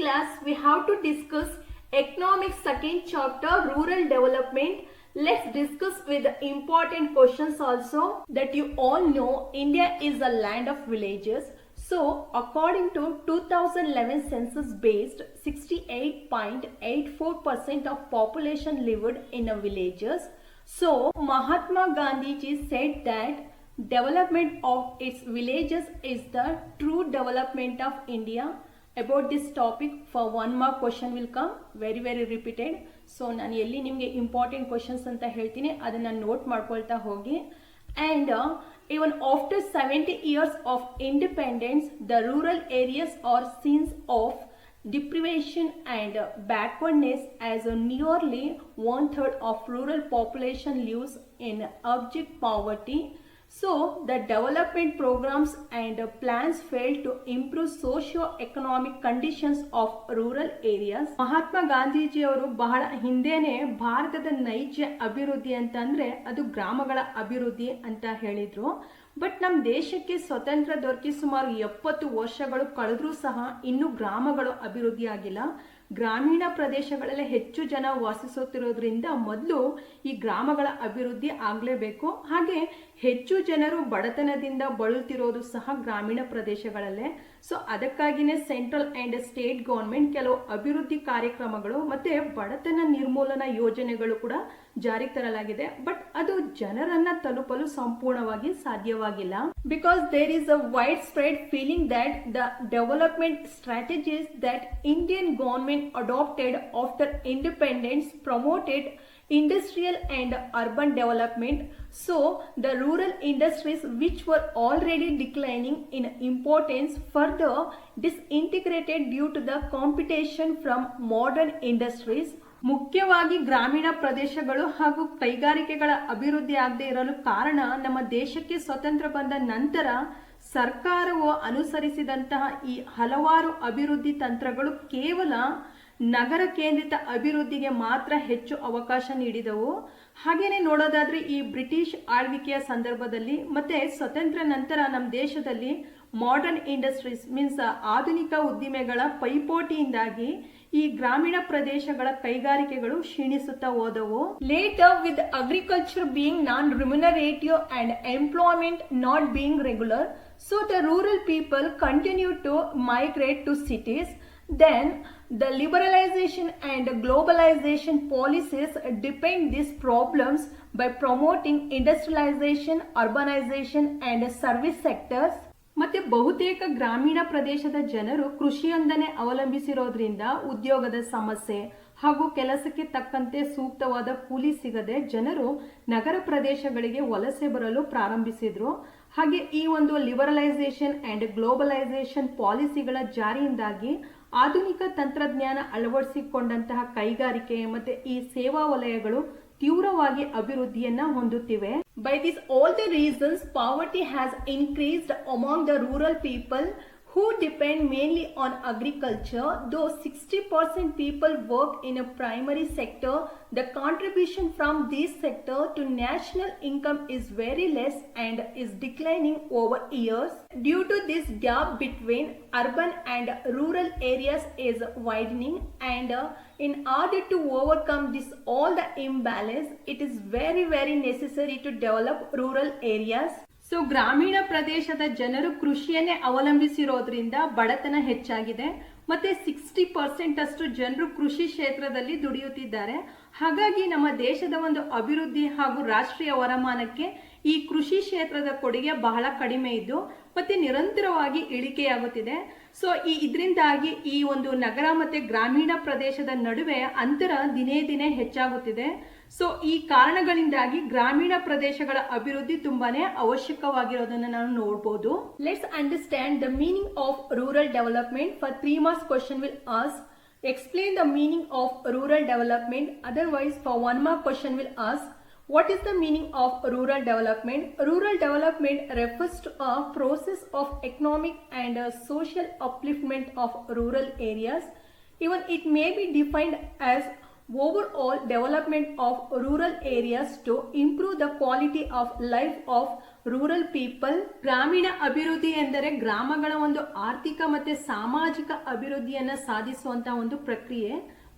class we have to discuss economics second chapter rural development. Let's discuss with the important questions also. That you all know India is a land of villages. So according to 2011 census based 68.84% of population lived in a villages. So Mahatma Gandhi said that development of its villages is the true development of India. About this topic for one more question will come, very repeated. So ನಾನು ಎಲ್ಲಿ ನಿಮಗೆ important questions ಅಂತ ಹೇಳ್ತೀನಿ ಅದನ್ನ note ಮಾಡ್ಕೊಳ್ತಾ ಹೋಗಿ. And even after 70 years of independence, the rural areas are scenes of deprivation and backwardness, as nearly 1/3 of rural population lives in abject poverty. So the development programs and plans failed to improve socio-economic conditions of rural areas. Mahatma Gandhiji ಅವರು ಬಹಳ ಹಿಂದೆನೆ ಭಾರತದ ನೈಜ ಅಭಿವೃದ್ಧಿ ಅಂತಂದ್ರೆ ಅದು ಗ್ರಾಮಗಳ ಅಭಿವೃದ್ಧಿ ಅಂತ ಹೇಳಿದ್ರು. ಬಟ್ ನಮ್ಮ ದೇಶಕ್ಕೆ ಸ್ವತಂತ್ರ ದೊರಕಿ ಸುಮಾರು 70 ವರ್ಷಗಳು ಕಳೆದ್ರೂ ಸಹ ಇನ್ನೂ ಗ್ರಾಮಗಳು ಅಭಿವೃದ್ಧಿ ಆಗಿಲ್ಲ. ಗ್ರಾಮೀಣ ಪ್ರದೇಶಗಳಲ್ಲಿ ಹೆಚ್ಚು ಜನ ವಾಸಿಸುತ್ತಿರೋದ್ರಿಂದ ಮೊದಲು ಈ ಗ್ರಾಮಗಳ ಅಭಿವೃದ್ಧಿ ಆಗಲೇಬೇಕು. ಹಾಗೆ ಹೆಚ್ಚು ಜನರು ಬಡತನದಿಂದ ಬಳಲ್ತಿರೋದು ಸಹ ಗ್ರಾಮೀಣ ಪ್ರದೇಶಗಳಲ್ಲೇ. ಸೊ ಅದಕ್ಕಾಗಿನೇ ಸೆಂಟ್ರಲ್ ಅಂಡ್ ಸ್ಟೇಟ್ ಗವರ್ಮೆಂಟ್ ಕೆಲವು ಅಭಿವೃದ್ಧಿ ಕಾರ್ಯಕ್ರಮಗಳು ಮತ್ತೆ ಬಡತನ ನಿರ್ಮೂಲನಾ ಯೋಜನೆಗಳು ಕೂಡ ಜಾರಿಗೆ ತರಲಾಗಿದೆ. ಬಟ್ ಅದು ಜನರನ್ನ ತಲುಪಲು ಸಂಪೂರ್ಣವಾಗಿ ಸಾಧ್ಯವಾಗಿಲ್ಲ. Because there is a wide spread feeling that the development strategies that Indian government adopted after independence promoted industrial and urban development. So the rural industries which were already declining in importance further disintegrated due to the competition from modern industries. ಮುಖ್ಯವಾಗಿ ಗ್ರಾಮೀಣ ಪ್ರದೇಶಗಳು ಹಾಗೂ ಕೈಗಾರಿಕೆಗಳ ಅಭಿವೃದ್ಧಿ ಆಗದೆ ಇರಲು ಕಾರಣ ನಮ್ಮ ದೇಶಕ್ಕೆ ಸ್ವತಂತ್ರ ಬಂದ ನಂತರ ಸರ್ಕಾರವು ಅನುಸರಿಸಿದಂತಹ ಈ ಹಲವಾರು ಅಭಿವೃದ್ಧಿ ತಂತ್ರಗಳು ಕೇವಲ ನಗರ ಕೇಂದ್ರಿತ ಅಭಿವೃದ್ಧಿಗೆ ಮಾತ್ರ ಹೆಚ್ಚು ಅವಕಾಶ ನೀಡಿದವು. ಹಾಗೇನೆ ನೋಡೋದಾದ್ರೆ ಈ ಬ್ರಿಟಿಷ್ ಆಳ್ವಿಕೆಯ ಸಂದರ್ಭದಲ್ಲಿ ಮತ್ತೆ ಸ್ವತಂತ್ರ ನಂತರ ನಮ್ಮ ದೇಶದಲ್ಲಿ ಮಾಡರ್ನ್ ಇಂಡಸ್ಟ್ರೀಸ್ ಮೀನ್ಸ್ ಆಧುನಿಕ ಉದ್ದಿಮೆಗಳ ಪೈಪೋಟಿಯಿಂದಾಗಿ ಈ ಗ್ರಾಮೀಣ ಪ್ರದೇಶಗಳ ಕೈಗಾರಿಕೆಗಳು ಕ್ಷೀಣಿಸುತ್ತಾ ಹೋದವು. Later with agriculture being non remunerative and employment not being regular, so the rural people continue to migrate to cities. Then the liberalization and globalization policies depend these problems by promoting industrialization, urbanization and service sectors. ಮತ್ತೆ ಬಹುತೇಕ ಗ್ರಾಮೀಣ ಪ್ರದೇಶದ ಜನರು ಕೃಷಿಯೊಂದನ್ನೇ ಅವಲಂಬಿಸಿರೋದ್ರಿಂದ ಉದ್ಯೋಗದ ಸಮಸ್ಯೆ ಹಾಗೂ ಕೆಲಸಕ್ಕೆ ತಕ್ಕಂತೆ ಸೂಕ್ತವಾದ ಕೂಲಿ ಸಿಗದೆ ಜನರು ನಗರ ಪ್ರದೇಶಗಳಿಗೆ ವಲಸೆ ಬರಲು ಪ್ರಾರಂಭಿಸಿದ್ರು. ಹಾಗೆ ಈ ಒಂದು ಲಿಬರಲೈಸೇಷನ್ ಅಂಡ್ ಗ್ಲೋಬಲೈಸೇಷನ್ ಪಾಲಿಸಿಗಳ ಜಾರಿಯಿಂದಾಗಿ ಆಧುನಿಕ ತಂತ್ರಜ್ಞಾನ ಅಳವಡಿಸಿಕೊಂಡಂತಹ ಕೈಗಾರಿಕೆ ಮತ್ತೆ ಈ ಸೇವಾ ವಲಯಗಳು ತೀವ್ರವಾಗಿ ಅಭಿವೃದ್ಧಿಯನ್ನ ಹೊಂದುತ್ತಿವೆ. By this all the reasons poverty has increased among the rural people who depend mainly on agriculture. Though 60% people work in a primary sector, the contribution from this sector to national income is very less and is declining over years. Due to this gap between urban and rural areas is widening, and in order to overcome this all the imbalance, it is very necessary to develop rural areas. So ಗ್ರಾಮೀಣ ಪ್ರದೇಶದ ಜನರು ಕೃಷಿಯನ್ನೇ ಅವಲಂಬಿಸಿರೋದ್ರಿಂದ ಬಡತನ ಹೆಚ್ಚಾಗಿದೆ. ಮತ್ತೆ 60% ಅಷ್ಟು ಜನರು ಕೃಷಿ ಕ್ಷೇತ್ರದಲ್ಲಿ ದುಡಿಯುತ್ತಿದ್ದಾರೆ. ಹಾಗಾಗಿ ನಮ್ಮ ದೇಶದ ಒಂದು ಅಭಿವೃದ್ಧಿ ಹಾಗೂ ರಾಷ್ಟ್ರೀಯ ವರಮಾನಕ್ಕೆ ಈ ಕೃಷಿ ಕ್ಷೇತ್ರದ ಕೊಡುಗೆ ಬಹಳ ಕಡಿಮೆ ಇದ್ದು ಮತ್ತೆ ನಿರಂತರವಾಗಿ ಇಳಿಕೆಯಾಗುತ್ತಿದೆ. ಸೊ ಇದರಿಂದಾಗಿ ಈ ಒಂದು ನಗರ ಮತ್ತೆ ಗ್ರಾಮೀಣ ಪ್ರದೇಶದ ನಡುವೆ ಅಂತರ ದಿನೇ ಹೆಚ್ಚಾಗುತ್ತಿದೆ. ಸೊ ಈ ಕಾರಣಗಳಿಂದಾಗಿ ಗ್ರಾಮೀಣ ಪ್ರದೇಶಗಳ ಅಭಿವೃದ್ಧಿ ತುಂಬಾನೇ ಅವಶ್ಯಕವಾಗಿರೋದನ್ನ ನಾವು ನೋಡಬಹುದು. Let's understand the meaning of rural development. For 3 marks question will ask explain the meaning of rural development. Otherwise for 1 mark question will ask what is the meaning of rural development. Rural development refers to a process of economic and social upliftment of rural areas. Even it may be defined as overall development of rural areas to improve the quality of life of rural people. ಗ್ರಾಮೀಣ ಅಭಿವೃದ್ಧಿ ಎಂದರೆ ಗ್ರಾಮಗಳ ಒಂದು ಆರ್ಥಿಕ ಮತ್ತೆ ಸಾಮಾಜಿಕ ಅಭಿವೃದ್ಧಿಯನ್ನ ಸಾಧಿಸುವಂತಹ ಒಂದು ಪ್ರಕ್ರಿಯೆ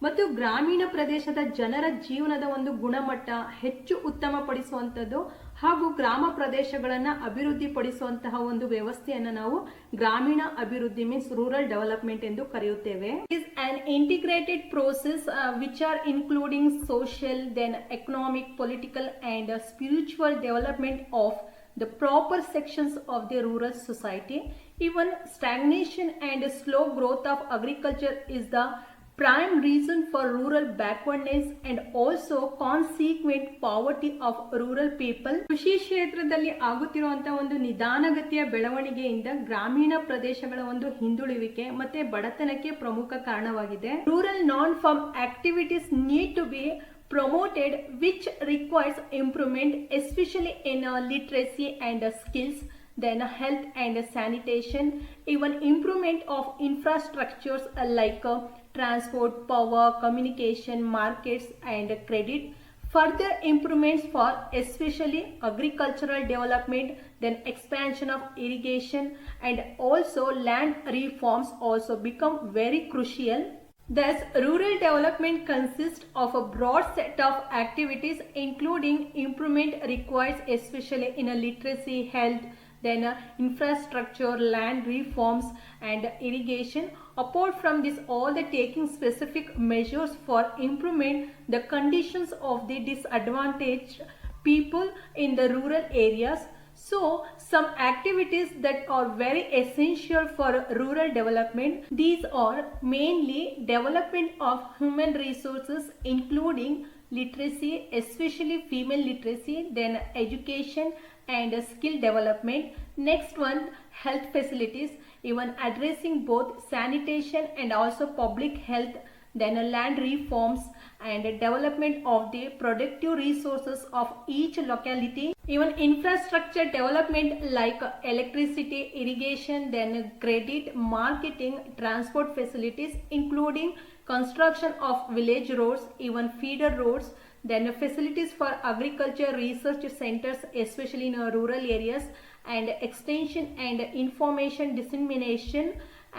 ಮತ್ತು ಗ್ರಾಮೀಣ ಪ್ರದೇಶದ ಜನರ ಜೀವನದ ಒಂದು ಗುಣಮಟ್ಟ ಹೆಚ್ಚು ಉತ್ತಮಪಡಿಸುವಂಥದ್ದು ಹಾಗೂ ಗ್ರಾಮ ಪ್ರದೇಶಗಳನ್ನ ಅಭಿವೃದ್ಧಿ ಪಡಿಸುವಂತಹ ಒಂದು ವ್ಯವಸ್ಥೆಯನ್ನ ನಾವು ಗ್ರಾಮೀಣ ಅಭಿವೃದ್ಧಿ ಮೀನ್ಸ್ ರೂರಲ್ ಡೆವಲಪ್ಮೆಂಟ್ ಎಂದು ಕರೆಯುತ್ತೇವೆ. Is an integrated process which are including social, then economic, political and spiritual development of the proper sections of the rural society. Even stagnation and slow growth of agriculture is the prime reason for rural backwardness and also consequent poverty of rural people. ಕೃಷಿ ಕ್ಷೇತ್ರದಲ್ಲಿ ಆಗುತ್ತಿರುವಂತಹ ಒಂದು ನಿಧಾನಗತಿಯ ಬೆಳವಣಿಗೆಯಿಂದ ಗ್ರಾಮೀಣ ಪ್ರದೇಶಗಳ ಒಂದು ಹಿಂದುಳಿವಿಕೆ ಮತ್ತೆ ಬಡತನಕ್ಕೆ ಪ್ರಮುಖ ಕಾರಣವಾಗಿದೆ. Rural non farm activities need to be promoted, which requires improvement especially in literacy and skills, then health and sanitation, even improvement of infrastructures like transport, power, communication, markets and credit. Further improvements for especially agricultural development, then expansion of irrigation and also land reforms also become very crucial. Thus, rural development consists of a broad set of activities including improvement requires especially in literacy, health, then infrastructure, land reforms and irrigation. Apart from this, all the taking specific measures for improvement the conditions of the disadvantaged people in the rural areas. So, some activities that are very essential for rural development, these are mainly development of human resources including literacy, especially female literacy, then education and skill development. Next one, health facilities, even addressing both sanitation and also public health, then land reforms and development of the productive resources of each locality. Even infrastructure development like electricity, irrigation, then credit, marketing, transport facilities including construction of village roads, even feeder roads, then facilities for agriculture research centers especially in rural areas, and extension and information dissemination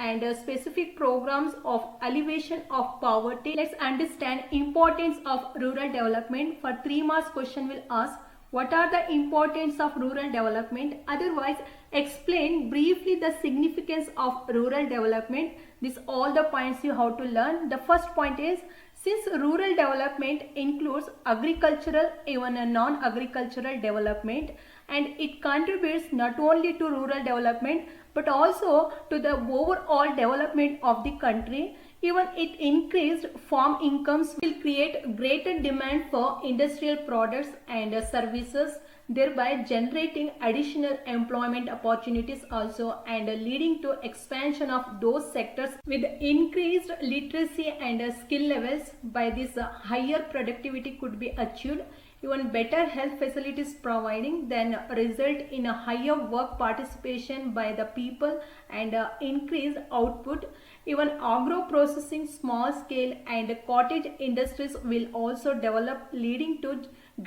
and specific programs of alleviation of poverty. Let's understand importance of rural development. For 3 marks question will ask what are the importance of rural development, otherwise explain briefly the significance of rural development. This all the points you have to learn. The first point is, since rural development includes agricultural even a non-agricultural development, and it contributes not only to rural development but also to the overall development of the country. Even it increased farm incomes will create greater demand for industrial products and services, thereby generating additional employment opportunities also and leading to expansion of those sectors with increased literacy and skill levels. By this higher productivity could be achieved. Even better health facilities providing then result in a higher work participation by the people and increased output. Even agro processing, small scale and cottage industries will also develop, leading to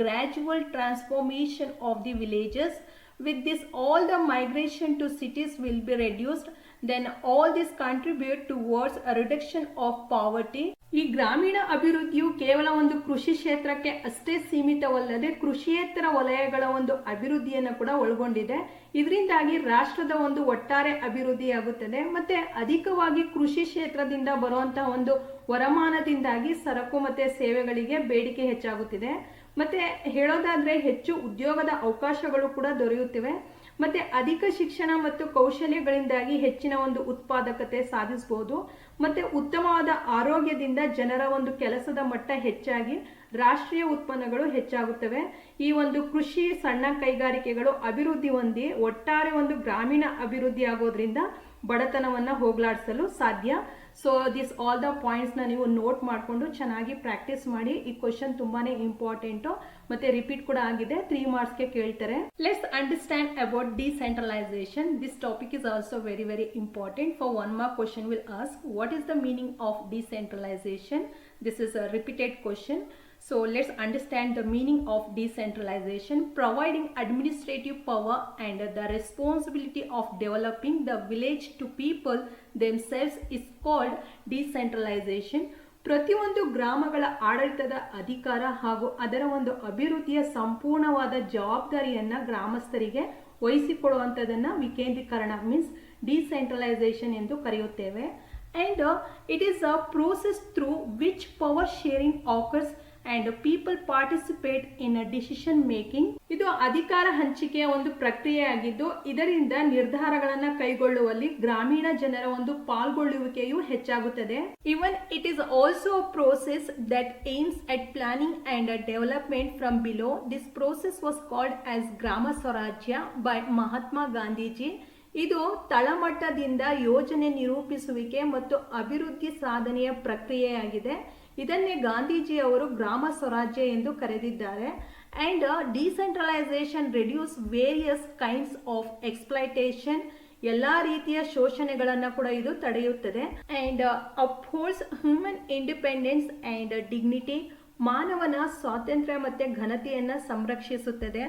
gradual transformation of the villages. With this, all the migration to cities will be reduced. Then all this contribute towards a reduction of poverty. ಈ ಗ್ರಾಮೀಣ ಅಭಿವೃದ್ಧಿಯು ಕೇವಲ ಒಂದು ಕೃಷಿ ಕ್ಷೇತ್ರಕ್ಕೆ ಅಷ್ಟೇ ಸೀಮಿತವಲ್ಲದೆ ಕೃಷಿಯೇತರ ವಲಯಗಳ ಒಂದು ಅಭಿವೃದ್ಧಿಯನ್ನು ಕೂಡ ಒಳಗೊಂಡಿದೆ. ಇದರಿಂದಾಗಿ ರಾಷ್ಟ್ರದ ಒಂದು ಒಟ್ಟಾರೆ ಅಭಿವೃದ್ಧಿಯಾಗುತ್ತದೆ ಮತ್ತೆ ಅಧಿಕವಾಗಿ ಕೃಷಿ ಕ್ಷೇತ್ರದಿಂದ ಬರುವಂತಹ ಒಂದು ವರಮಾನದಿಂದಾಗಿ ಸರಕು ಮತ್ತೆ ಸೇವೆಗಳಿಗೆ ಬೇಡಿಕೆ ಹೆಚ್ಚಾಗುತ್ತಿದೆ. ಮತ್ತೆ ಹೇಳೋದಾದ್ರೆ ಹೆಚ್ಚು ಉದ್ಯೋಗದ ಅವಕಾಶಗಳು ಕೂಡ ದೊರೆಯುತ್ತಿವೆ. ಮತ್ತೆ ಅಧಿಕ ಶಿಕ್ಷಣ ಮತ್ತು ಕೌಶಲ್ಯಗಳಿಂದಾಗಿ ಹೆಚ್ಚಿನ ಒಂದು ಉತ್ಪಾದಕತೆ ಸಾಧಿಸಬಹುದು. ಮತ್ತೆ ಉತ್ತಮವಾದ ಆರೋಗ್ಯದಿಂದ ಜನರ ಒಂದು ಕೆಲಸದ ಮಟ್ಟ ಹೆಚ್ಚಾಗಿ ರಾಷ್ಟ್ರೀಯ ಉತ್ಪನ್ನಗಳು ಹೆಚ್ಚಾಗುತ್ತವೆ. ಈ ಒಂದು ಕೃಷಿ ಸಣ್ಣ ಕೈಗಾರಿಕೆಗಳು ಅಭಿವೃದ್ಧಿ ಹೊಂದಿ ಒಟ್ಟಾರೆ ಒಂದು ಗ್ರಾಮೀಣ ಅಭಿವೃದ್ಧಿ ಆಗೋದ್ರಿಂದ ಬಡತನವನ್ನ ಹೋಗಲಾಡಿಸಲು ಸಾಧ್ಯ. ಸೊ ದಿಸ್ ಆಲ್ ದ ಪಾಯಿಂಟ್ಸ್ನ ನೀವು ನೋಟ್ ಮಾಡಿಕೊಂಡು ಚೆನ್ನಾಗಿ ಪ್ರಾಕ್ಟೀಸ್ ಮಾಡಿ. ಈ ಕ್ವಶನ್ ತುಂಬಾನೇ ಇಂಪಾರ್ಟೆಂಟು. ಮತ್ತೆ ರಿಪೀಟ್ ಕೂಡ ಆಗಿದೆ, 3 ಮಾರ್ಕ್ಸ್ಗೆ ಕೇಳ್ತಾರೆ. Let's understand about decentralisation. This topic is also very very important. For 1 mark question will ask what is the meaning of decentralization. This is a repeated question. So let's understand the meaning of decentralization. Providing administrative power and the responsibility of developing the village to people themselves is called decentralization. ಪ್ರತಿಯೊಂದು ಗ್ರಾಮಗಳ ಆಡಳಿತದ ಅಧಿಕಾರ ಹಾಗೂ ಅದರ ಒಂದು ಅಭಿವೃದ್ಧಿಯ ಸಂಪೂರ್ಣವಾದ ಜವಾಬ್ದಾರಿಯನ್ನ ಗ್ರಾಮಸ್ಥರಿಗೆ ವಹಿಸಿಕೊಡುವಂಥದ್ದನ್ನ ವಿಕೇಂದ್ರೀಕರಣ ಮೀನ್ಸ್ ಡಿಸೆಂಟ್ರಲೈಸೇಷನ್ ಎಂದು ಕರೆಯುತ್ತೇವೆ. And it is a process through which power sharing occurs and people participate in a decision making. ಇದು ಅಧಿಕಾರ ಹಂಚಿಕೆಯ ಒಂದು ಪ್ರಕ್ರಿಯೆಯಾಗಿದ್ದು ಇದರಿಂದ ನಿರ್ಧಾರಗಳನ್ನು ಕೈಗೊಳ್ಳುವಲ್ಲಿ ಗ್ರಾಮೀಣ ಜನರ ಒಂದು ಪಾಲ್ಗೊಳ್ಳುವಿಕೆಯು ಹೆಚ್ಚಾಗುತ್ತದೆ. Even it is also a process that aims at planning and development from below. This process was called as Grama Swarajya by Mahatma Gandhiji. ಇದು ತಳಮಟ್ಟದಿಂದ ಯೋಜನೆ ನಿರೂಪಿಸುವಿಕೆ ಮತ್ತು ಅಭಿವೃದ್ಧಿ ಸಾಧನೆಯ ಪ್ರಕ್ರಿಯೆಯಾಗಿದೆ. ಇದನ್ನೇ ಗಾಂಧೀಜಿ ಅವರು ಗ್ರಾಮ ಸ್ವರಾಜ್ಯ ಎಂದು ಕರೆದಿದ್ದಾರೆ. And decentralisation reduce various kinds of exploitation, ಎಲ್ಲಾ ರೀತಿಯ ಶೋಷಣೆಗಳನ್ನು ಕೂಡ ಇದು ತಡೆಯುತ್ತದೆ. And upholds human independence and dignity, ಮಾನವನ ಸ್ವಾತಂತ್ರ್ಯ ಮತ್ತು ಘನತೆಯನ್ನ ಸಂರಕ್ಷಿಸುತ್ತದೆ.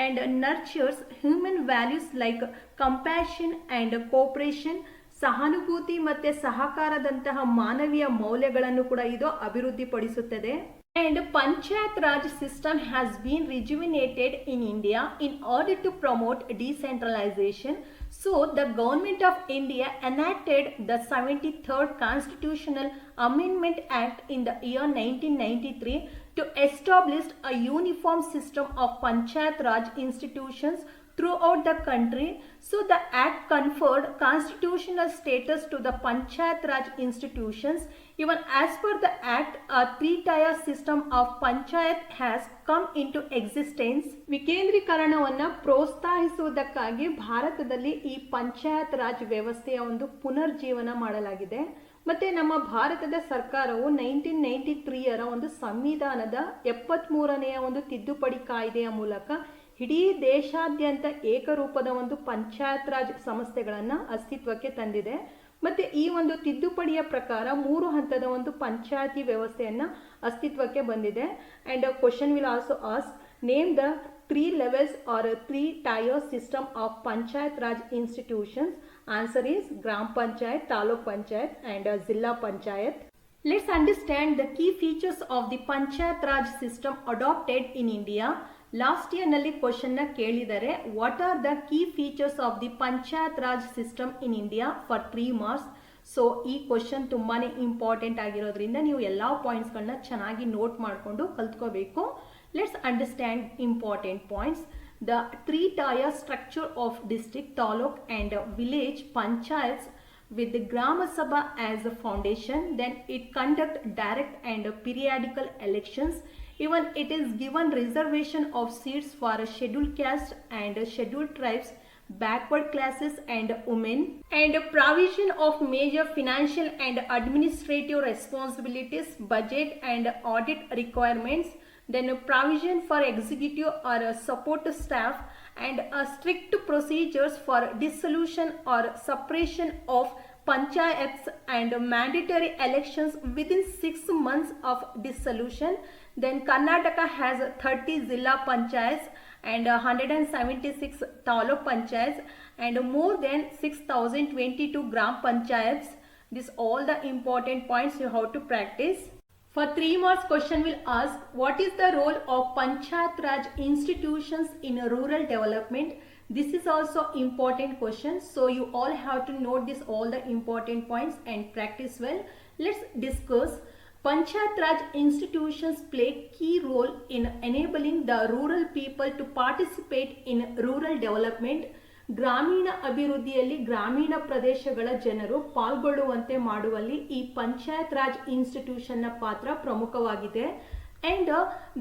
And nurtures human values like compassion and cooperation, ಸಹಾನುಭೂತಿ ಮತ್ತೆ ಸಹಕಾರದಂತಹ ಮಾನವೀಯ ಮೌಲ್ಯಗಳನ್ನು ಕೂಡ ಇದು ಅಭಿವೃದ್ಧಿಪಡಿಸುತ್ತದೆ. And Panchayat Raj system has been rejuvenated in India in order to promote decentralization. So the government of India enacted the 73rd Constitutional Amendment Act in the year 1993 to establish a uniform system of Panchayat Raj institutions throughout the country. So the act conferred constitutional status to the Panchayat Raj institutions. Even as per the act, a 3-tier system of Panchayat has come into existence. ವಿಕೇಂದ್ರೀಕರಣವನ್ನು ಪ್ರೋತ್ಸಾಹಿಸುವುದಕ್ಕಾಗಿ ಭಾರತದಲ್ಲಿ ಈ ಪಂಚಾಯತ್ ರಾಜ್ ವ್ಯವಸ್ಥೆಯ ಒಂದು ಪುನರ್ಜೀವನ ಮಾಡಲಾಗಿದೆ. ಮತ್ತೆ ನಮ್ಮ ಭಾರತದ ಸರ್ಕಾರವು 1993ರ ಒಂದು ಸಂವಿಧಾನದ 73ನೆಯ ಒಂದು ತಿದ್ದುಪಡಿ ಕಾಯ್ದೆಯ ಮೂಲಕ ಇಡೀ ದೇಶಾದ್ಯಂತ ಏಕರೂಪದ ಒಂದು ಪಂಚಾಯತ್ ರಾಜ್ ಸಂಸ್ಥೆಗಳನ್ನು ಅಸ್ತಿತ್ವಕ್ಕೆ ತಂದಿದೆ. ಮತ್ತೆ ಈ ಒಂದು ತಿದ್ದುಪಡಿಯ ಪ್ರಕಾರ 3 ಹಂತದ ಒಂದು ಪಂಚಾಯತಿ ವ್ಯವಸ್ಥೆಯನ್ನ ಅಸ್ತಿತ್ವಕ್ಕೆ ಬಂದಿದೆ. And question will also ask name the 3 levels R 3 tier system of panchayat Raj institutions. Answer is ಗ್ರಾಮ ಪಂಚಾಯತ್, ತಾಲೂಕ್ ಪಂಚಾಯತ್ ಅಂಡ್ ಜಿಲ್ಲಾ panchayat. Let's understand the key features of the Panchayat Raj system adopted in India. Last ಇಯರ್ನಲ್ಲಿ ಕ್ವಶನ್ನ ಕೇಳಿದರೆ what are the key features of the Panchayat Raj system in India for 3 marks. So ಈ question ತುಂಬಾ important ಆಗಿರೋದ್ರಿಂದ ನೀವು ಎಲ್ಲ ಪಾಯಿಂಟ್ಸ್ಗಳನ್ನ ಚೆನ್ನಾಗಿ ನೋಟ್ ಮಾಡಿಕೊಂಡು ಕಲ್ತ್ಕೋಬೇಕು. Let's understand important points. The 3-tier structure of district, taluk and village panchayats with the Grama Sabha as a foundation. Then it conduct direct and periodical elections. Even it is given reservation of seats for scheduled caste and scheduled tribes, backward classes and women, and provision of major financial and administrative responsibilities, budget and audit requirements. Then provision for executive or support staff and strict procedures for dissolution or suppression of panchayats and mandatory elections within 6 months of dissolution. Then Karnataka has 30 Zilla Panchayats and 176 Taluk Panchayats and more than 6,022 Gram Panchayats. These all the important points you have to practice. For 3 marks question will ask what is the role of Panchayat Raj institutions in rural development. This is also important question, so you all have to note this all the important points and practice well. Let's discuss. Panchayat Raj institutions play key role in enabling the rural people to participate in rural development. ಗ್ರಾಮೀಣ ಅಭಿವೃದ್ಧಿಯಲ್ಲಿ ಗ್ರಾಮೀಣ ಪ್ರದೇಶಗಳ ಜನರು ಪಾಲ್ಗೊಳ್ಳುವಂತೆ ಮಾಡುವಲ್ಲಿ ಈ ಪಂಚಾಯತ್ ರಾಜ್ ಇನ್ಸ್ಟಿಟ್ಯೂಷನ್ನ ಪಾತ್ರ ಪ್ರಮುಖವಾಗಿದೆ. And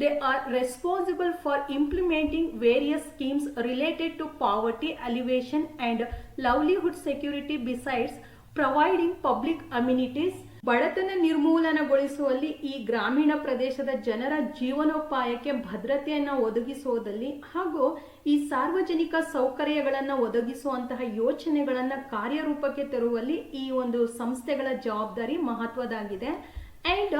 they are responsible for implementing various schemes related to poverty alleviation and livelihood security besides providing public amenities. ಬಡತನ ನಿರ್ಮೂಲನಗೊಳಿಸುವಲ್ಲಿ ಈ ಗ್ರಾಮೀಣ ಪ್ರದೇಶದ ಜನರ ಜೀವನೋಪಾಯಕ್ಕೆ ಭದ್ರತೆಯನ್ನು ಒದಗಿಸುವುದಲ್ಲಿ ಹಾಗೂ ಈ ಸಾರ್ವಜನಿಕ ಸೌಕರ್ಯಗಳನ್ನು ಒದಗಿಸುವಂತಹ ಯೋಜನೆಗಳನ್ನು ಕಾರ್ಯರೂಪಕ್ಕೆ ತರುವಲ್ಲಿ ಈ ಒಂದು ಸಂಸ್ಥೆಗಳ ಜವಾಬ್ದಾರಿ ಮಹತ್ವದಾಗಿದೆ. And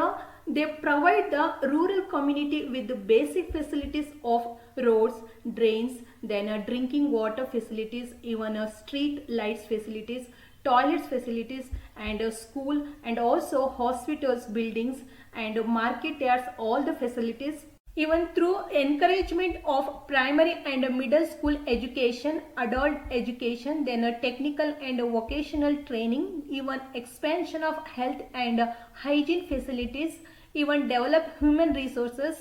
they provide the rural community with the basic facilities of roads, drains, then drinking water facilities, even street lights facilities, toilets facilities, and school, and also hospitals, buildings, and market yards, all the facilities. Even through encouragement of primary and middle school education, adult education, then technical and vocational training, even expansion of health and hygiene facilities, even develop human resources.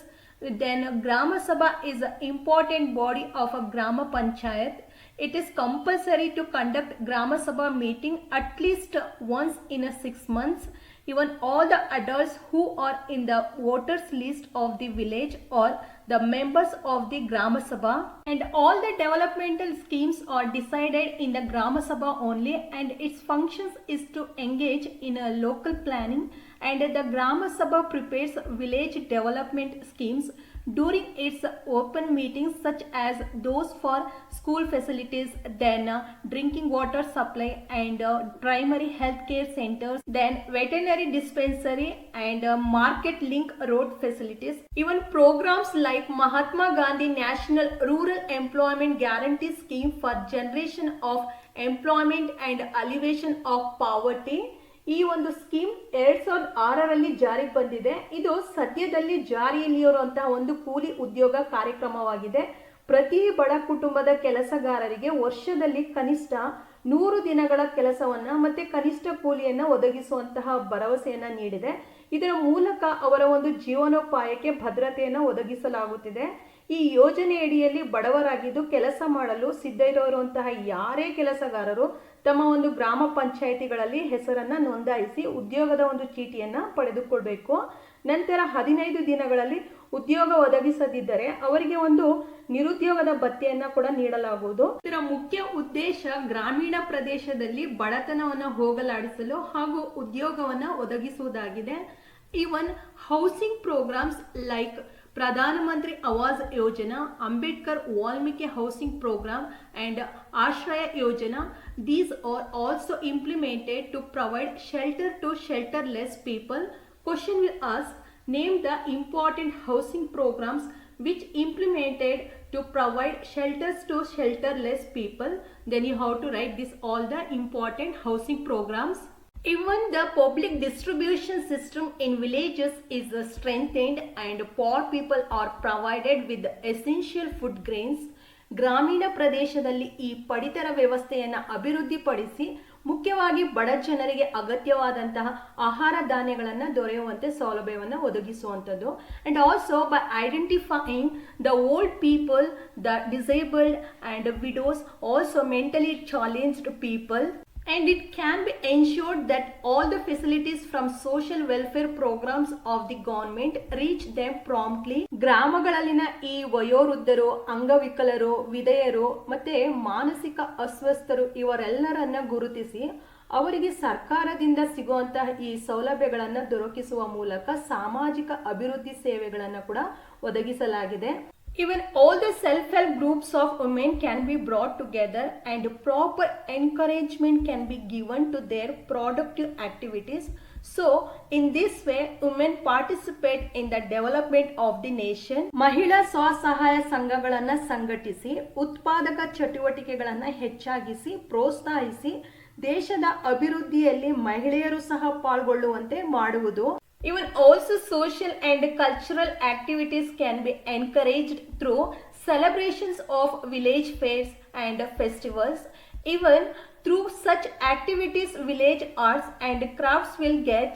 Then Grama Sabha is an important body of a Grama Panchayat. It is compulsory to conduct Grama Sabha meeting at least once in 6 months. Even all the adults who are in the voters list of the village or the members of the Grama Sabha, and all the developmental schemes are decided in the Grama Sabha only, and its functions is to engage in a local planning, and the Grama Sabha prepares village development schemes during its open meetings, such as those for school facilities, then drinking water supply, and primary health care centers, then veterinary dispensary, and market link road facilities. Even programs like Mahatma Gandhi National Rural Employment Guarantee Scheme for generation of employment and alleviation of poverty. ಈ ಒಂದು scheme 2006ರಲ್ಲಿ ಜಾರಿಗೆ ಬಂದಿದೆ. ಇದು ಸದ್ಯದಲ್ಲಿ ಜಾರಿಯಲ್ಲಿರುವಂತಹ ಒಂದು ಕೂಲಿ ಉದ್ಯೋಗ ಕಾರ್ಯಕ್ರಮವಾಗಿದೆ. ಪ್ರತಿ ಬಡ ಕುಟುಂಬದ ಕೆಲಸಗಾರರಿಗೆ ವರ್ಷದಲ್ಲಿ ಕನಿಷ್ಠ 100 ದಿನಗಳ ಕೆಲಸವನ್ನ ಮತ್ತೆ ಕನಿಷ್ಠ ಕೂಲಿಯನ್ನ ಒದಗಿಸುವಂತಹ ಭರವಸೆಯನ್ನ ನೀಡಿದೆ. ಇದರ ಮೂಲಕ ಅವರ ಒಂದು ಜೀವನೋಪಾಯಕ್ಕೆ ಭದ್ರತೆಯನ್ನು ಒದಗಿಸಲಾಗುತ್ತಿದೆ. ಈ ಯೋಜನೆಯಡಿಯಲ್ಲಿ ಬಡವರಾಗಿದ್ದು ಕೆಲಸ ಮಾಡಲು ಸಿದ್ಧ ಇರುವಂತಹ ಯಾರೇ ಕೆಲಸಗಾರರು ತಮ್ಮ ಒಂದು ಗ್ರಾಮ ಪಂಚಾಯಿತಿಗಳಲ್ಲಿ ಹೆಸರನ್ನ ನೋಂದಾಯಿಸಿ ಉದ್ಯೋಗದ ಒಂದು ಚೀಟಿಯನ್ನ ಪಡೆದುಕೊಳ್ಬೇಕು. ನಂತರ 15 ದಿನಗಳಲ್ಲಿ ಉದ್ಯೋಗ ಒದಗಿಸದಿದ್ದರೆ ಅವರಿಗೆ ಒಂದು ನಿರುದ್ಯೋಗದ ಭತ್ಯೆಯನ್ನ ಕೂಡ ನೀಡಲಾಗುವುದು. ಇದರ ಮುಖ್ಯ ಉದ್ದೇಶ ಗ್ರಾಮೀಣ ಪ್ರದೇಶದಲ್ಲಿ ಬಡತನವನ್ನು ಹೋಗಲಾಡಿಸಲು ಹಾಗೂ ಉದ್ಯೋಗವನ್ನ ಒದಗಿಸುವುದಾಗಿದೆ. Even housing programs like Pradhan Mantri Awas Yojana, Ambedkar Valmiki Housing Program, and Ashraya Yojana, these are also implemented to provide shelter to shelterless people. Question will ask, name the important housing programs which implemented to provide shelters to shelterless people. Then you have to write this all the important housing programs. Even the public distribution system in villages is strengthened and poor people are provided with essential food grains. ಗ್ರಾಮೀಣ ಪ್ರದೇಶದಲ್ಲಿ ಈ ಪಡಿತರ ವ್ಯವಸ್ಥೆಯನ್ನು ಅಭಿವೃದ್ಧಿಪಡಿಸಿ ಮುಖ್ಯವಾಗಿ ಬಡ ಜನರಿಗೆ ಅಗತ್ಯವಾದಂತಹ ಆಹಾರ ಧಾನ್ಯಗಳನ್ನು ದೊರೆಯುವಂತೆ ಸೌಲಭ್ಯವನ್ನು ಒದಗಿಸುವಂಥದ್ದು. And also by identifying the old people, the disabled and widows, also mentally challenged people. And it can be ensured that all the facilities from social welfare programs of the government reach them promptly. ಗ್ರಾಮಗಳಲ್ಲಿನ ಈ ವಯೋವೃದ್ಧರು, ಅಂಗವಿಕಲರು, ವಿಧೇಯರು ಮತ್ತೆ ಮಾನಸಿಕ ಅಸ್ವಸ್ಥರು ಇವರೆಲ್ಲರನ್ನ ಗುರುತಿಸಿ ಅವರಿಗೆ ಸರ್ಕಾರದಿಂದ ಸಿಗುವಂತಹ ಈ ಸೌಲಭ್ಯಗಳನ್ನು ದೊರಕಿಸುವ ಮೂಲಕ ಸಾಮಾಜಿಕ ಅಭಿವೃದ್ಧಿ ಸೇವೆಗಳನ್ನು ಕೂಡ ಒದಗಿಸಲಾಗಿದೆ. Even all the self-help groups of women can be brought together and proper encouragement can be given to their productive activities. So, in this way, women participate in the development of the nation. ಮಹಿಳಾ ಸ್ವಸಹಾಯ ಸಂಘಗಳನ್ನು ಸಂಘಟಿಸಿ ಉತ್ಪಾದಕ ಚಟುವಟಿಕೆಗಳನ್ನು ಹೆಚ್ಚಾಗಿಸಿ ಪ್ರೋತ್ಸಾಹಿಸಿ ದೇಶದ ಅಭಿವೃದ್ಧಿಯಲ್ಲಿ ಮಹಿಳೆಯರು ಸಹ ಪಾಲ್ಗೊಳ್ಳುವಂತೆ ಮಾಡುವುದು. Even also social and cultural activities can be encouraged through celebrations of village fairs and festivals. Even through such activities, village arts and crafts will get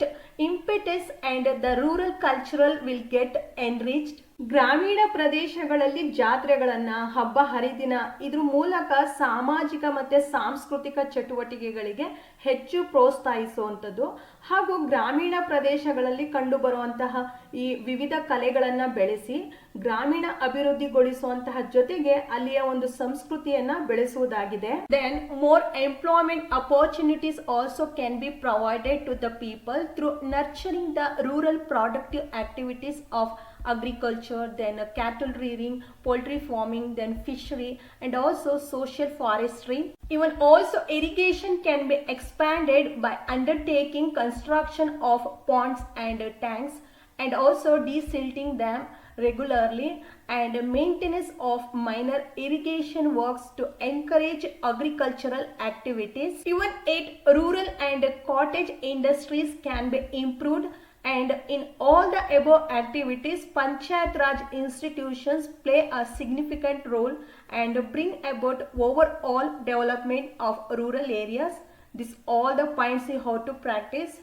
impetus and the rural cultural will get enriched. ಗ್ರಾಮೀಣ ಪ್ರದೇಶಗಳಲ್ಲಿ ಜಾತ್ರೆಗಳನ್ನ, ಹಬ್ಬ ಹರಿದಿನ, ಇದ್ರ ಮೂಲಕ ಸಾಮಾಜಿಕ ಮತ್ತೆ ಸಾಂಸ್ಕೃತಿಕ ಚಟುವಟಿಕೆಗಳಿಗೆ ಹೆಚ್ಚು ಪ್ರೋತ್ಸಾಹಿಸುವಂಥದ್ದು ಹಾಗೂ ಗ್ರಾಮೀಣ ಪ್ರದೇಶಗಳಲ್ಲಿ ಕಂಡುಬರುವಂತಹ ಈ ವಿವಿಧ ಕಲೆಗಳನ್ನ ಬೆಳೆಸಿ ಗ್ರಾಮೀಣ ಅಭಿವೃದ್ಧಿಗೊಳಿಸುವಂತಹ ಜೊತೆಗೆ ಅಲ್ಲಿಯ ಒಂದು ಸಂಸ್ಕೃತಿಯನ್ನ ಬೆಳೆಸುವುದಾಗಿದೆ. Then more employment opportunities also can be provided to the people through nurturing the rural productive activities of agriculture, then cattle rearing, poultry farming, then fishery, and also social forestry. Even also irrigation can be expanded by undertaking construction of ponds and tanks, and also desilting them regularly, and maintenance of minor irrigation works to encourage agricultural activities. Even rural and cottage industries can be improved. And in all the above activities, Panchayat Raj institutions play a significant role and bring about overall development of rural areas. This all the points you have to practice.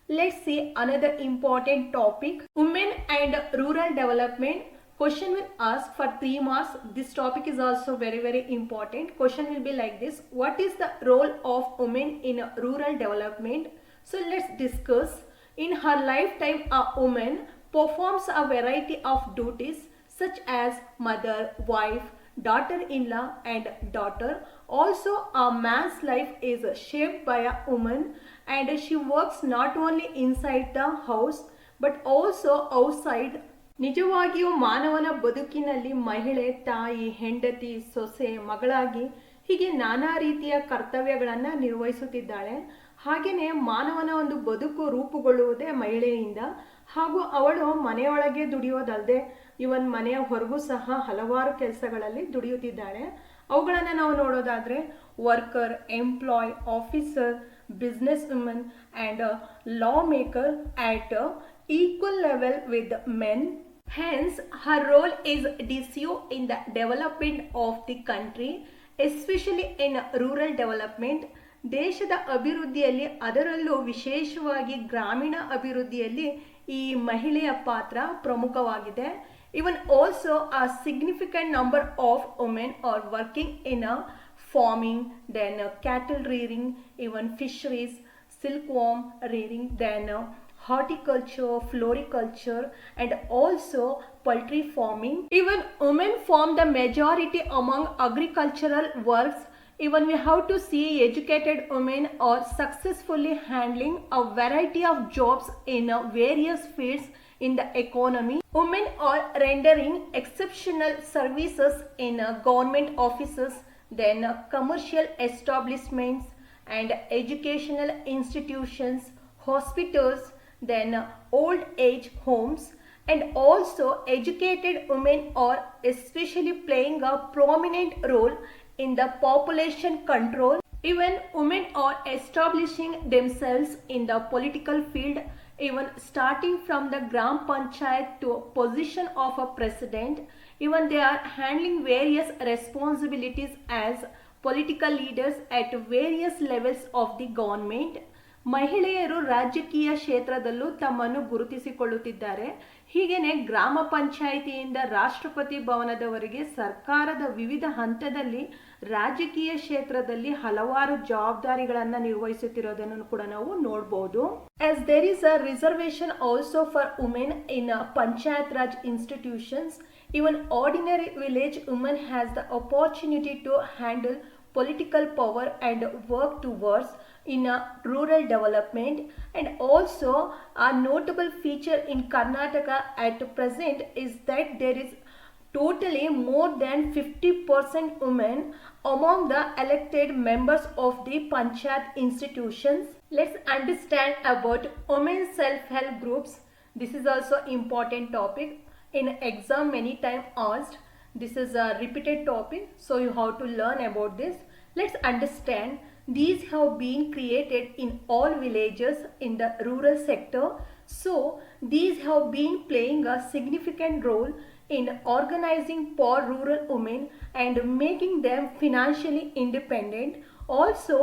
Let's see another important topic, women and rural development. Question will ask for 3 marks. This topic is also very important. Question will be like this: what is the role of women in rural development? So let's discuss. In her lifetime, a woman performs a variety of duties such as mother, wife, daughter-in-law, and daughter. Also, a man's life is shaped by a woman, and she works not only inside the house but also outside. ನಿಜವಾಗಿಯೂ ಮಾನವನ ಬದುಕಿನಲ್ಲಿ ಮಹಿಳೆ ತಾಯಿ, ಹೆಂಡತಿ, ಸೊಸೆ, ಮಗಳಾಗಿ ಹೀಗೆ ನಾನಾ ರೀತಿಯ ಕರ್ತವ್ಯಗಳನ್ನು ನಿರ್ವಹಿಸುತ್ತಿದ್ದಾಳೆ. ಹಾಗೆಯೇ ಮಾನವನ ಒಂದು ಬದುಕು ರೂಪುಗೊಳ್ಳುವುದೇ ಮಹಿಳೆಯಿಂದ. ಹಾಗೂ ಅವಳು ಮನೆಯೊಳಗೆ ದುಡಿಯೋದಲ್ಲದೆ ಇವನ್ ಮನೆಯ ಹೊರಗೂ ಸಹ ಹಲವಾರು ಕೆಲಸಗಳಲ್ಲಿ ದುಡಿಯುತ್ತಿದ್ದಾಳೆ. ಅವುಗಳನ್ನು ನಾವು ನೋಡೋದಾದರೆ worker, employee, officer, businesswoman and lawmaker at equal level with men. Hence, her role is decisive in the development of the country, especially in rural development. ದೇಶದ ಅಭಿವೃದ್ಧಿಯಲ್ಲಿ, ಅದರಲ್ಲೂ ವಿಶೇಷವಾಗಿ ಗ್ರಾಮೀಣ ಅಭಿವೃದ್ಧಿಯಲ್ಲಿ ಈ ಮಹಿಳೆಯ ಪಾತ್ರ ಪ್ರಮುಖವಾಗಿದೆ. Even also a significant number of women are working in a farming, then cattle rearing, even fisheries, silkworm rearing, then horticulture, floriculture, and also poultry farming. Even women form the majority among agricultural works. Even we have to see educated women are successfully handling a variety of jobs in various fields in the economy. Women are rendering exceptional services in government offices, then commercial establishments and educational institutions, hospitals, then old age homes. And also educated women are especially playing a prominent role in the population control. Even women are establishing themselves in the political field, even starting from the Gram Panchayat to a position of a president. Even they are handling various responsibilities as political leaders at various levels of the government. ಮಹಿಳೆಯರು ರಾಜಕೀಯ ಕ್ಷೇತ್ರದಲ್ಲೂ ತಮ್ಮನ್ನು ಗುರುತಿಸಿಕೊಳ್ಳುತ್ತಿದ್ದಾರೆ. ಹೀಗೇನೆ ಗ್ರಾಮ ಪಂಚಾಯಿತಿಯಿಂದ ರಾಷ್ಟ್ರಪತಿ ಭವನದವರೆಗೆ ಸರ್ಕಾರದ ವಿವಿಧ ಹಂತದಲ್ಲಿ ರಾಜಕೀಯ ಕ್ಷೇತ್ರದಲ್ಲಿ ಹಲವಾರು ಜವಾಬ್ದಾರಿಗಳನ್ನು ನಿರ್ವಹಿಸುತ್ತಿರೋದನ್ನು ಕೂಡ ನಾವು ನೋಡಬಹುದು. As there is a reservation also for women in Panchayat Raj institutions, even ordinary village women has the opportunity to handle political power and work towards in rural development. And also a notable feature in Karnataka at present is that there is totally more than 50% women among the elected members of the Panchayat institutions. Let's understand about women self-help groups. This is also important topic. In exam many times asked. This is a repeated topic, so you have to learn about this. Let's understand. These have been created in all villages in the rural sector. So these have been playing a significant role in organizing poor rural women and making them financially independent. Also,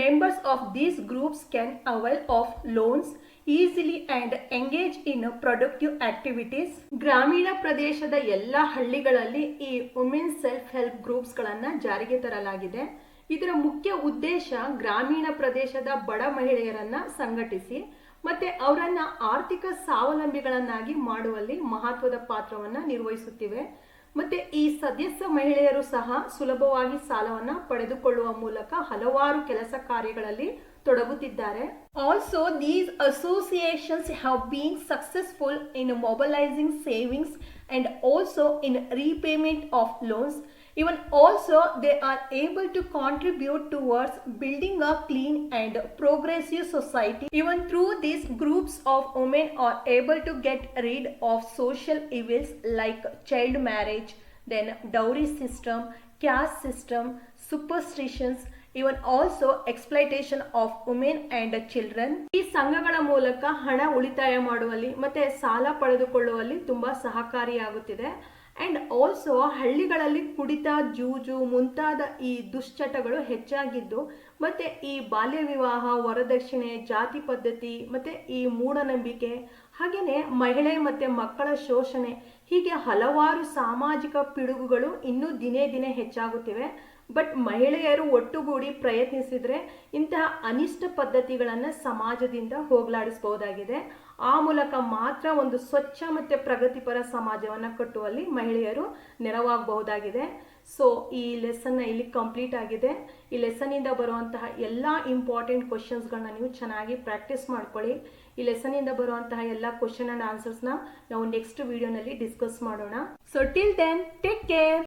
members of these groups can avail of loans easily and engage in productive activities. ಗ್ರಾಮೀಣ ಪ್ರದೇಶದ ಎಲ್ಲ ಹಳ್ಳಿಗಳಲ್ಲಿ ಈ women self help groups ಗಳನ್ನ ಜಾರಿಗೆ ತರಲಾಗಿದೆ. ಇದರ ಮುಖ್ಯ ಉದ್ದೇಶ ಗ್ರಾಮೀಣ ಪ್ರದೇಶದ ಬಡ ಮಹಿಳೆಯರನ್ನ ಸಂಘಟಿಸಿ ಮತ್ತೆ ಅವರನ್ನ ಆರ್ಥಿಕ ಸ್ವಾವಲಂಬಿಗಳನ್ನಾಗಿ ಮಾಡುವಲ್ಲಿ ಮಹತ್ವದ ಪಾತ್ರವನ್ನ ನಿರ್ವಹಿಸುತ್ತಿವೆ. ಮತ್ತೆ ಈ ಸದಸ್ಯ ಮಹಿಳೆಯರು ಸಹ ಸುಲಭವಾಗಿ ಸಾಲವನ್ನ ಪಡೆದುಕೊಳ್ಳುವ ಮೂಲಕ ಹಲವಾರು ಕೆಲಸ ಕಾರ್ಯಗಳಲ್ಲಿ ತೊಡಗುತ್ತಿದ್ದಾರೆ. Also these associations have been successful in mobilising savings and also in repayment of loans. Even also they are able to contribute towards building a clean and progressive society. Even through these groups of women are able to get rid of social evils like child marriage, then dowry system, caste system, superstitions, even also exploitation of women and children. ಈ ಸಂಘಗಳ ಮೂಲಕ ಹಣ ಉಳಿತಾಯ ಮಾಡುವಲ್ಲಿ ಮತ್ತೆ ಸಾಲ ಪಡೆದುಕೊಳ್ಳುವಲ್ಲಿ ತುಂಬಾ ಸಹಕಾರಿಯಾಗುತ್ತಿದೆ. And also ಹಳ್ಳಿಗಳಲ್ಲಿ ಕುಡಿತ, ಜೂಜು ಮುಂತಾದ ಈ ದುಶ್ಚಟಗಳು ಹೆಚ್ಚಾಗಿದ್ದು ಮತ್ತೆ ಈ ಬಾಲ್ಯ ವಿವಾಹ, ವರದಕ್ಷಿಣೆ, ಜಾತಿ ಪದ್ಧತಿ ಮತ್ತೆ ಈ ಮೂಢನಂಬಿಕೆ, ಹಾಗೇನೆ ಮಹಿಳೆ ಮತ್ತೆ ಮಕ್ಕಳ ಶೋಷಣೆ, ಹೀಗೆ ಹಲವಾರು ಸಾಮಾಜಿಕ ಪಿಡುಗುಗಳು ಇನ್ನೂ ದಿನೇ ದಿನೇ ಹೆಚ್ಚಾಗುತ್ತಿವೆ. ಬಟ್ ಮಹಿಳೆಯರು ಒಟ್ಟುಗೂಡಿ ಪ್ರಯತ್ನಿಸಿದ್ರೆ ಇಂತಹ ಅನಿಷ್ಟ ಪದ್ಧತಿಗಳನ್ನು ಸಮಾಜದಿಂದ ಹೋಗಲಾಡಿಸಬಹುದಾಗಿದೆ. ಆ ಮೂಲಕ ಮಾತ್ರ ಒಂದು ಸ್ವಚ್ಛ ಮತ್ತೆ ಪ್ರಗತಿಪರ ಸಮಾಜವನ್ನು ಕಟ್ಟುವಲ್ಲಿ ಮಹಿಳೆಯರು ನೆರವಾಗಬಹುದಾಗಿದೆ. ಸೊ ಈ ಲೆಸನ್ನ ಇಲ್ಲಿ ಕಂಪ್ಲೀಟ್ ಆಗಿದೆ. ಈ ಲೆಸನ್ನಿಂದ ಬರುವಂತಹ ಎಲ್ಲ ಇಂಪಾರ್ಟೆಂಟ್ ಕ್ವಶನ್ಸ್ಗಳನ್ನ ನೀವು ಚೆನ್ನಾಗಿ ಪ್ರಾಕ್ಟೀಸ್ ಮಾಡ್ಕೊಳ್ಳಿ. ಈ ಲೆಸನ್ನಿಂದ ಬರುವಂತಹ ಎಲ್ಲ ಕ್ವಶನ್ ಅಂಡ್ ಆನ್ಸರ್ಸ್ನ ನಾವು ನೆಕ್ಸ್ಟ್ ವಿಡಿಯೋನಲ್ಲಿ ಡಿಸ್ಕಸ್ ಮಾಡೋಣ. So till then take care.